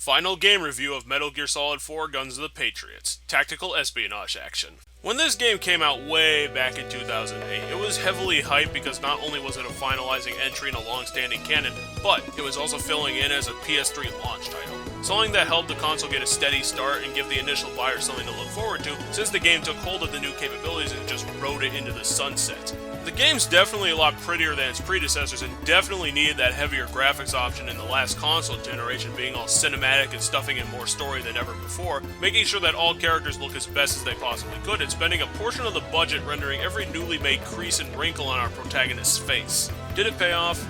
Final game review of Metal Gear Solid 4 Guns of the Patriots, tactical espionage action. When this game came out way back in 2008, it was heavily hyped because not only was it a finalizing entry in a long-standing canon, but it was also filling in as a PS3 launch title. Something that helped the console get a steady start and give the initial buyer something to look forward to, since the game took hold of the new capabilities and just rode it into the sunset. The game's definitely a lot prettier than its predecessors and definitely needed that heavier graphics option in the last console generation, being all cinematic and stuffing in more story than ever before, making sure that all characters look as best as they possibly could, and spending a portion of the budget rendering every newly made crease and wrinkle on our protagonist's face. Did it pay off?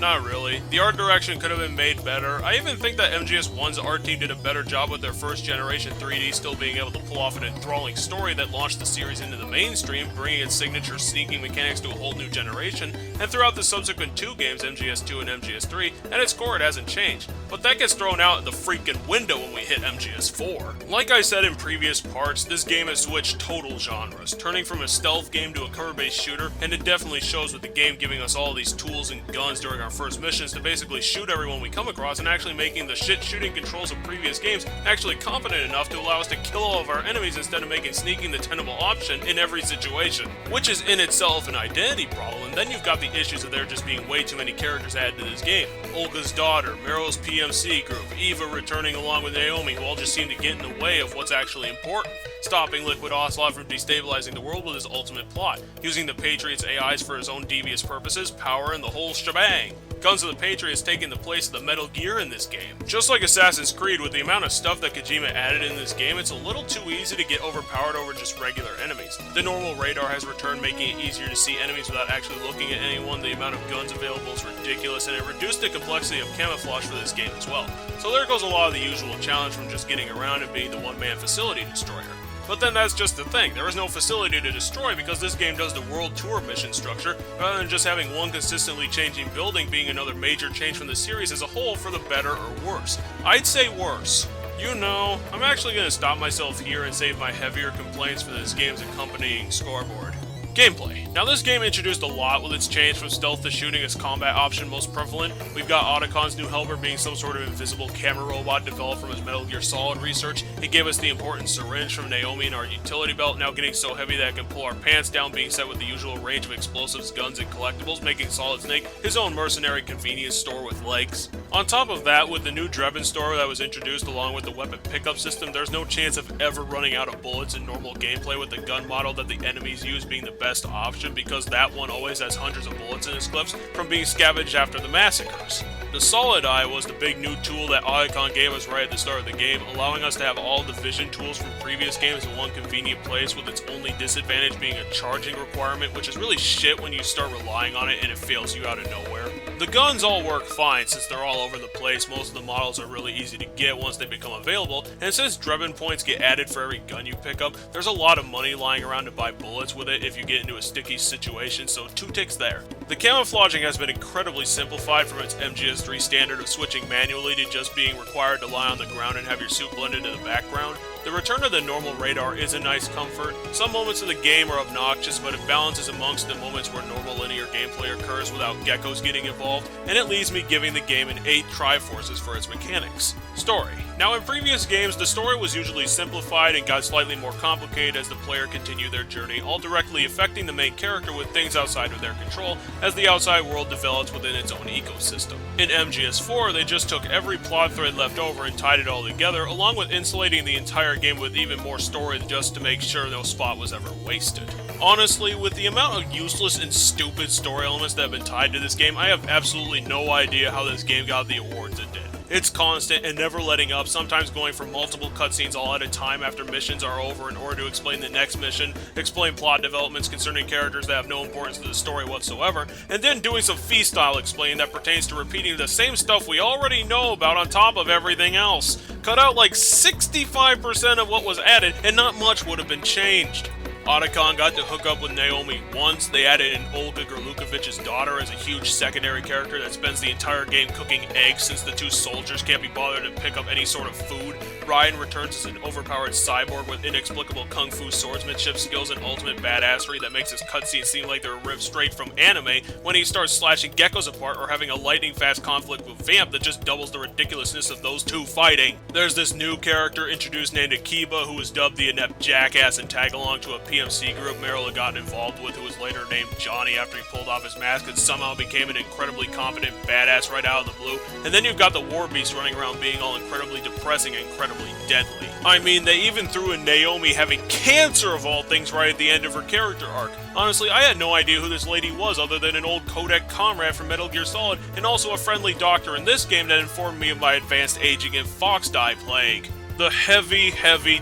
Not really. The art direction could have been made better. I even think that MGS1's art team did a better job with their first generation 3D still being able to pull off an enthralling story that launched the series into the mainstream, bringing its signature sneaking mechanics to a whole new generation, and throughout the subsequent two games, MGS2 and MGS3, at its core it hasn't changed. But that gets thrown out the freaking window when we hit MGS4. Like I said in previous parts, this game has switched total genres, turning from a stealth game to a cover-based shooter, and it definitely shows with the game giving us all these tools and guns during our first missions to basically shoot everyone we come across, and actually making the shit shooting controls of previous games actually competent enough to allow us to kill all of our enemies instead of making sneaking the tenable option in every situation, which is in itself an identity problem. And then you've got the issues of there just being way too many characters added to this game. Olga's daughter, Meryl's PMC group, Eva returning along with Naomi, who all just seem to get in the way of what's actually important. Stopping Liquid Ocelot from destabilizing the world with his ultimate plot, using the Patriots' AIs for his own devious purposes, power, and the whole shebang. Guns of the Patriots taking the place of the Metal Gear in this game. Just like Assassin's Creed, with the amount of stuff that Kojima added in this game, it's a little too easy to get overpowered over just regular enemies. The normal radar has returned, making it easier to see enemies without actually looking at anyone. The amount of guns available is ridiculous, and it reduced the complexity of camouflage for this game as well. So there goes a lot of the usual challenge from just getting around and being the one-man facility destroyer. But then that's just the thing, there is no facility to destroy because this game does the world tour mission structure, rather than just having one consistently changing building being another major change from the series as a whole for the better or worse. I'd say worse. You know, I'm actually going to stop myself here and save my heavier complaints for this game's accompanying scoreboard. Gameplay. Now this game introduced a lot with its change from stealth to shooting as combat option most prevalent. We've got Otacon's new helper being some sort of invisible camera robot developed from his Metal Gear Solid research. It gave us the important syringe from Naomi and our utility belt now getting so heavy that it can pull our pants down, being set with the usual range of explosives, guns, and collectibles, making Solid Snake his own mercenary convenience store with legs. On top of that, with the new Drebin store that was introduced along with the weapon pickup system, there's no chance of ever running out of bullets in normal gameplay, with the gun model that the enemies use being the best option because that one always has hundreds of bullets in its clips from being scavenged after the massacres. The Solid Eye was the big new tool that Otacon gave us right at the start of the game, allowing us to have all the vision tools from previous games in one convenient place, with its only disadvantage being a charging requirement, which is really shit when you start relying on it and it fails you out of nowhere. The guns all work fine since they're all over the place. Most of the models are really easy to get once they become available, and since Drebin points get added for every gun you pick up, there's a lot of money lying around to buy bullets with it if you get into a sticky situation, so 2 ticks there. The camouflaging has been incredibly simplified from its MGS3 standard of switching manually to just being required to lie on the ground and have your suit blend into the background. The return of the normal radar is a nice comfort. Some moments of the game are obnoxious, but it balances amongst the moments where normal linear gameplay occurs without geckos getting involved, and it leaves me giving the game an 8 Triforces for its mechanics. Story. Now in previous games, the story was usually simplified and got slightly more complicated as the player continued their journey, all directly affecting the main character with things outside of their control as the outside world develops within its own ecosystem. In MGS4, they just took every plot thread left over and tied it all together, along with insulating the entire game with even more story just to make sure no spot was ever wasted. Honestly, with the amount of useless and stupid story elements that have been tied to this game, I have absolutely no idea how this game got the awards it did. It's constant and never letting up, sometimes going for multiple cutscenes all at a time after missions are over in order to explain the next mission, explain plot developments concerning characters that have no importance to the story whatsoever, and then doing some fee-style explaining that pertains to repeating the same stuff we already know about on top of everything else. Cut out like 65% of what was added, and not much would have been changed. Otacon got to hook up with Naomi once. They added in Olga Gerlukovich's daughter as a huge secondary character that spends the entire game cooking eggs since the two soldiers can't be bothered to pick up any sort of food. Ryan returns as an overpowered cyborg with inexplicable kung fu swordsmanship skills and ultimate badassery that makes his cutscenes seem like they're ripped straight from anime when he starts slashing geckos apart or having a lightning-fast conflict with Vamp that just doubles the ridiculousness of those two fighting. There's this new character introduced named Akiba who was dubbed the inept jackass and tag-along to a PMC group Meryl had gotten involved with, who was later named Johnny after he pulled off his mask and somehow became an incredibly competent badass right out of the blue. And then you've got the War Beast running around being all incredibly depressing and incredibly deadly. I mean, they even threw in Naomi having cancer of all things right at the end of her character arc. Honestly, I had no idea who this lady was other than an old codec comrade from Metal Gear Solid and also a friendly doctor in this game that informed me of my advanced aging and fox dye plague. The heavy-handed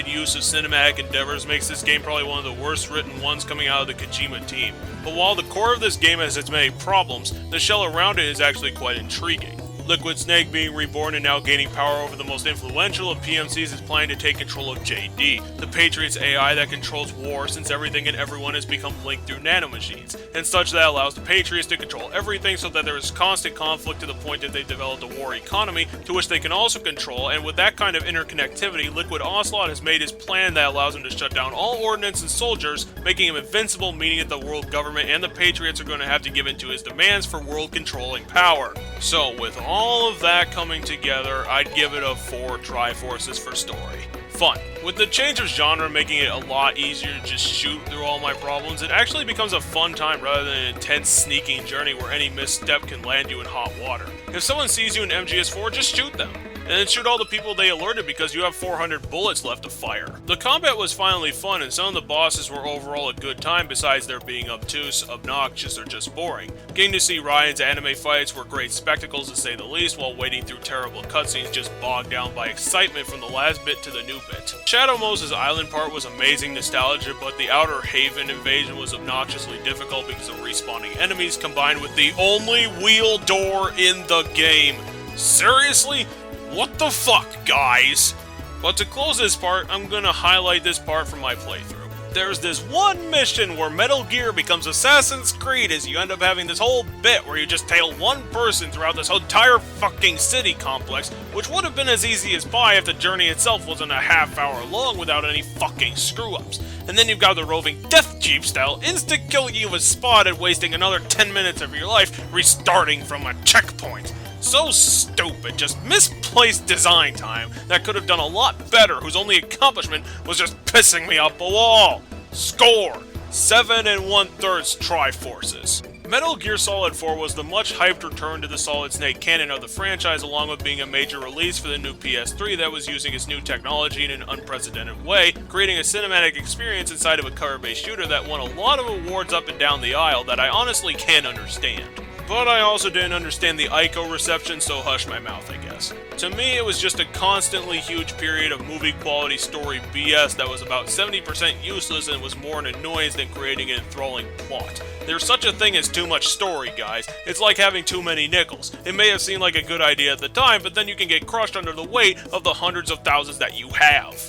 use of cinematic endeavors makes this game probably one of the worst written ones coming out of the Kojima team. But while the core of this game has its many problems, the shell around it is actually quite intriguing. Liquid Snake being reborn and now gaining power over the most influential of PMCs is planning to take control of JD, the Patriots AI that controls war since everything and everyone has become linked through nanomachines, and such that allows the Patriots to control everything so that there is constant conflict to the point that they've developed a war economy to which they can also control, and with that kind of interconnectivity, Liquid Ocelot has made his plan that allows him to shut down all ordnance and soldiers, making him invincible, meaning that the world government and the Patriots are going to have to give in to his demands for world controlling power. So with all of that coming together, I'd give it a 4 Triforces for story. Fun. With the change of genre making it a lot easier to just shoot through all my problems, it actually becomes a fun time rather than an intense sneaking journey where any misstep can land you in hot water. If someone sees you in MGS4, just shoot them. And then shoot all the people they alerted because you have 400 bullets left to fire. The combat was finally fun and some of the bosses were overall a good time besides their being obtuse, obnoxious, or just boring. Getting to see Ryan's anime fights were great spectacles to say the least, while waiting through terrible cutscenes just bogged down by excitement from the last bit to the new bit. Shadow Moses Island part was amazing nostalgia, but the Outer Haven invasion was obnoxiously difficult because of respawning enemies combined with the only wheel door in the game. Seriously? What the fuck, guys? But to close this part, I'm gonna highlight this part from my playthrough. There's this one mission where Metal Gear becomes Assassin's Creed as you end up having this whole bit where you just tail one person throughout this entire fucking city complex, which would have been as easy as pie if the journey itself wasn't a half-hour long without any fucking screw-ups. And then you've got the roving Death Jeep style insta-killing you with spotted, wasting another 10 minutes of your life restarting from a checkpoint. So stupid, just misplaced design time that could have done a lot better, whose only accomplishment was just pissing me off the wall. Score! 7 1/3 Triforces. Metal Gear Solid 4 was the much hyped return to the Solid Snake canon of the franchise, along with being a major release for the new PS3 that was using its new technology in an unprecedented way, creating a cinematic experience inside of a cover-based shooter that won a lot of awards up and down the aisle that I honestly can't understand. But I also didn't understand the Ico reception, so hush my mouth, I guess. To me, it was just a constantly huge period of movie-quality story BS that was about 70% useless and was more an annoyance than creating an enthralling plot. There's such a thing as too much story, guys. It's like having too many nickels. It may have seemed like a good idea at the time, but then you can get crushed under the weight of the hundreds of thousands that you have.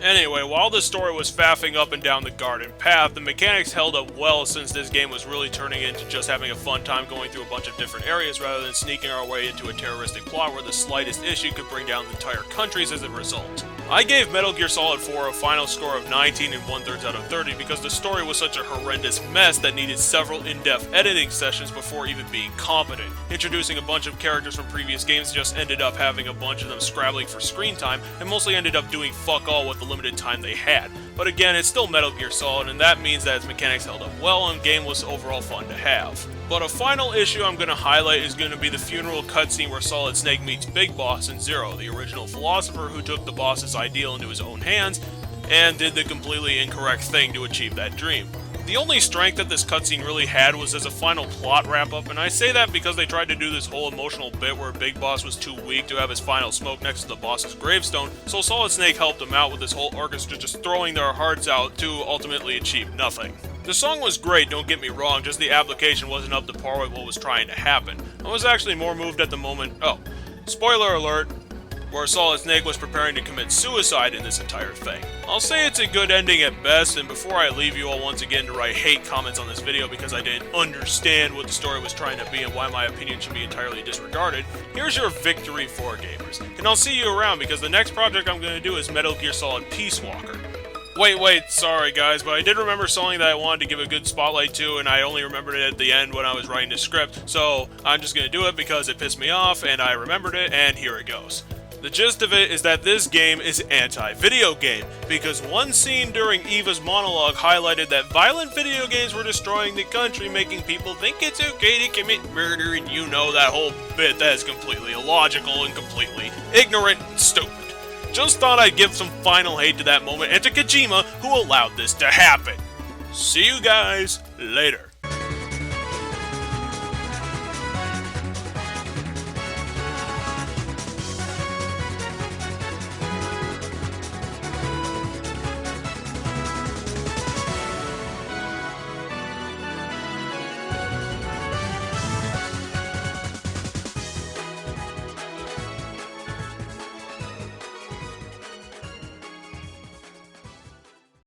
Anyway, while the story was faffing up and down the garden path, the mechanics held up well since this game was really turning into just having a fun time going through a bunch of different areas rather than sneaking our way into a terroristic plot where the slightest issue could bring down entire countries as a result. I gave Metal Gear Solid 4 a final score of 19 1/3 out of 30 because the story was such a horrendous mess that needed several in-depth editing sessions before even being competent. Introducing a bunch of characters from previous games just ended up having a bunch of them scrabbling for screen time and mostly ended up doing fuck all with the limited time they had. But again, it's still Metal Gear Solid, and that means that its mechanics held up well and the game was overall fun to have. But a final issue I'm going to highlight is going to be the funeral cutscene where Solid Snake meets Big Boss in Zero, the original philosopher who took the boss's ideal into his own hands and did the completely incorrect thing to achieve that dream. The only strength that this cutscene really had was as a final plot wrap-up, and I say that because they tried to do this whole emotional bit where Big Boss was too weak to have his final smoke next to the boss's gravestone, so Solid Snake helped him out with this whole orchestra just throwing their hearts out to ultimately achieve nothing. The song was great, don't get me wrong, just the application wasn't up to par with what was trying to happen. I was actually more moved at the moment— oh, spoiler alert, where Solid Snake was preparing to commit suicide in this entire thing. I'll say it's a good ending at best, and before I leave you all once again to write hate comments on this video because I didn't understand what the story was trying to be and why my opinion should be entirely disregarded, here's your victory for gamers. And I'll see you around because the next project I'm going to do is Metal Gear Solid Peace Walker. Wait, sorry guys, but I did remember something that I wanted to give a good spotlight to, and I only remembered it at the end when I was writing the script, so I'm just going to do it because it pissed me off, and I remembered it, and here it goes. The gist of it is that this game is anti-video game, because one scene during Eva's monologue highlighted that violent video games were destroying the country, making people think it's okay to commit murder, and you know that whole bit that is completely illogical and completely ignorant and stupid. Just thought I'd give some final hate to that moment and to Kojima, who allowed this to happen. See you guys later.